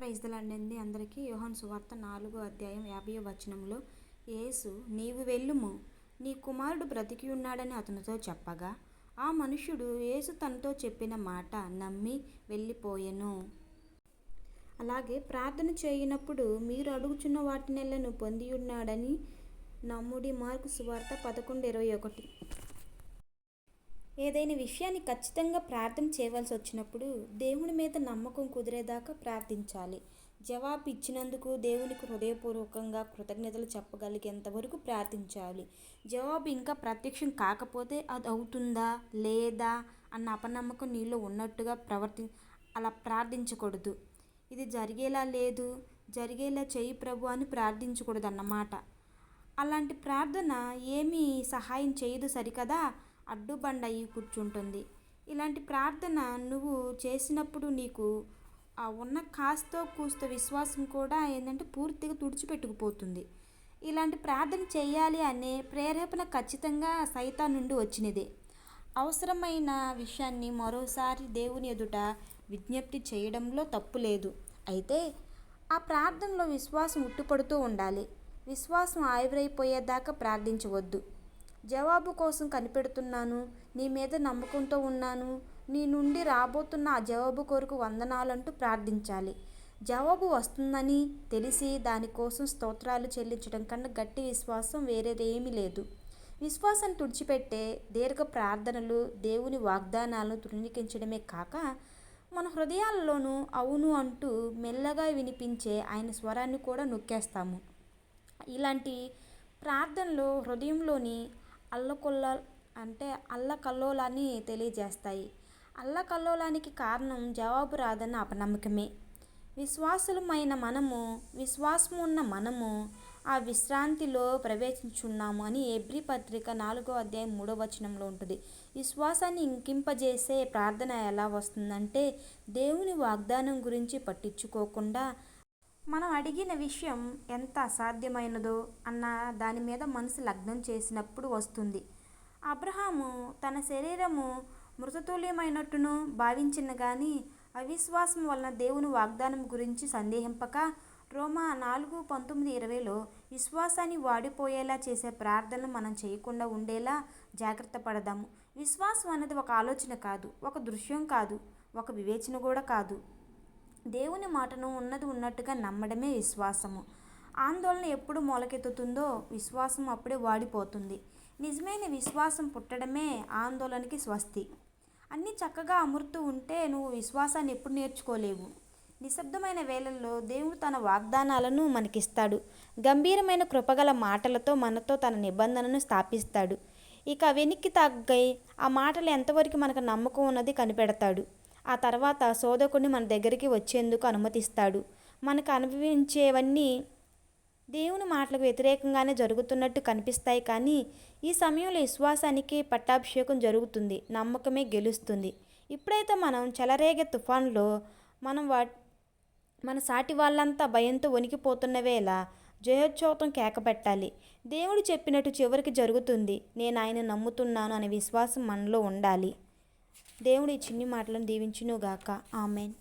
Praise the lord అండి అందరికీ. యోహాను సువార్త 4వ అధ్యాయం 50వ వచనంలో యేసు, నీవు వెళ్ళుము, నీ కుమారుడు బ్రతికి ఉన్నాడని అతనితో చెప్పగా, ఆ మనుష్యుడు యేసు తనతో చెప్పిన మాట నమ్మి వెళ్ళిపోయెను. అలాగే ప్రార్థన చేయనప్పుడు మీరు అడుగుచున్న వాటినెల్లను పొంది ఉన్నాడని నమ్ముడి. మార్కు సువార్త 11:21. ఏదైనా విషయాన్ని ఖచ్చితంగా ప్రార్థన చేయవలసి వచ్చినప్పుడు దేవుని మీద నమ్మకం కుదిరేదాకా ప్రార్థించాలి. జవాబు ఇచ్చినందుకు దేవునికి హృదయపూర్వకంగా కృతజ్ఞతలు చెప్పగలిగేంత వరకు ప్రార్థించాలి. జవాబు ఇంకా ప్రత్యక్షం కాకపోతే అది అవుతుందా లేదా అన్న అపనమ్మకం నీలో ఉన్నట్టుగా అలా ప్రార్థించకూడదు. ఇది జరిగేలా లేదు, జరిగేలా చెయ్యి ప్రభు అని ప్రార్థించకూడదు అన్నమాట. అలాంటి ప్రార్థన ఏమీ సహాయం చేయదు సరికదా, అడ్డుబండ అయి కూర్చుంటుంది. ఇలాంటి ప్రార్థన నువ్వు చేసినప్పుడు నీకు ఆ ఉన్న కాస్తో కూస్తో విశ్వాసం కూడా పూర్తిగా తుడిచిపెట్టుకుపోతుంది. ఇలాంటి ప్రార్థన చేయాలి అనే ప్రేరేపణ ఖచ్చితంగా సైతాన్ నుండి వచ్చినదే. అవసరమైన విషయాన్ని మరోసారి దేవుని ఎదుట విజ్ఞప్తి చేయడంలో తప్పు లేదు. అయితే ఆ ప్రార్థనలో విశ్వాసం ఉట్టుపడుతూ ఉండాలి. విశ్వాసం ఆవిరైపోయేదాకా ప్రార్థించవద్దు. జవాబు కోసం కనిపెడుతున్నాను, నీ మీద నమ్మకంతో ఉన్నాను, నీ నుండి రాబోతున్న ఆ జవాబు కొరకు వందనాలంటూ ప్రార్థించాలి. జవాబు వస్తుందని తెలిసి దానికోసం స్తోత్రాలు చెల్లించడం కన్నా గట్టి విశ్వాసం వేరేదేమీ లేదు. విశ్వాసాన్ని తుడిచిపెట్టే దీర్ఘ ప్రార్థనలు దేవుని వాగ్దానాలను తృణీకరించడమే కాక, మన హృదయాల్లోనూ అవును అంటూ మెల్లగా వినిపించే ఆయన స్వరాన్ని కూడా నొక్కేస్తాము. ఇలాంటి ప్రార్థనలు హృదయంలోని అల్లకల్లోలాన్ని తెలియజేస్తాయి. అల్లకల్లోలానికి కారణం జవాబు రాదన్న అపనమ్మకమే. విశ్వాసం ఉన్న మనము ఆ విశ్రాంతిలో ప్రవేశించున్నాము అని హెబ్రీ పత్రిక 4వ అధ్యాయం 3వ వచనంలో ఉంటుంది. విశ్వాసాన్ని ఇంకింపజేసే ప్రార్థన ఎలా వస్తుందంటే, దేవుని వాగ్దానం గురించి పట్టించుకోకుండా మనం అడిగిన విషయం ఎంత అసాధ్యమైనదో అన్న దాని మీద మనసు లగ్నం చేసినప్పుడు వస్తుంది. అబ్రహాము తన శరీరము మృతతుల్యమైనట్టును భావించిన గాని అవిశ్వాసం వలన దేవుని వాగ్దానం గురించి సందేహింపక, రోమా 4:19-20లో విశ్వాసాన్ని వాడిపోయేలా చేసే ప్రార్థనలు మనం చేయకుండా ఉండేలా జాగ్రత్త పడదాము. విశ్వాసం అనేది ఒక ఆలోచన కాదు, ఒక దృశ్యం కాదు, ఒక వివేచన కూడా కాదు. దేవుని మాటను ఉన్నది ఉన్నట్టుగా నమ్మడమే విశ్వాసము. ఆందోళన ఎప్పుడు మొలకెత్తుతుందో విశ్వాసం అప్పుడే వాడిపోతుంది. నిజమైన విశ్వాసం పుట్టడమే ఆందోళనకి స్వస్తి. అన్నీ చక్కగా అమరుతూ ఉంటే నువ్వు విశ్వాసాన్ని ఎప్పుడు నేర్చుకోలేవు. నిశ్శబ్దమైన వేళల్లో దేవుడు తన వాగ్దానాలను మనకిస్తాడు. గంభీరమైన కృపగల మాటలతో మనతో తన నిబంధనను స్థాపిస్తాడు. ఇక వెనక్కి తగ్గి ఆ మాటలు ఎంతవరకు మనకు నమ్మకం ఉన్నది కనిపెడతాడు. ఆ తర్వాత శోధకుడిని మన దగ్గరికి వచ్చేందుకు అనుమతిస్తాడు. మనకు అనుభవించేవన్నీ దేవుని మాటలకు వ్యతిరేకంగానే జరుగుతున్నట్టు కనిపిస్తాయి. కానీ ఈ సమయంలో విశ్వాసానికి పట్టాభిషేకం జరుగుతుంది, నమ్మకమే గెలుస్తుంది. ఇప్పుడైతే మనం చెలరేగే తుఫాన్లో మన సాటి వాళ్ళంతా భయంతో వణికిపోతున్న వేళ జయోత్సవం కేకపెట్టాలి. దేవుడు చెప్పినట్టు చివరికి జరుగుతుంది, నేను ఆయన నమ్ముతున్నాను అనే విశ్వాసం మనలో ఉండాలి. దేవుడు ఈ చిన్ని మాటలను దీవించునుగాక. ఆమెన్.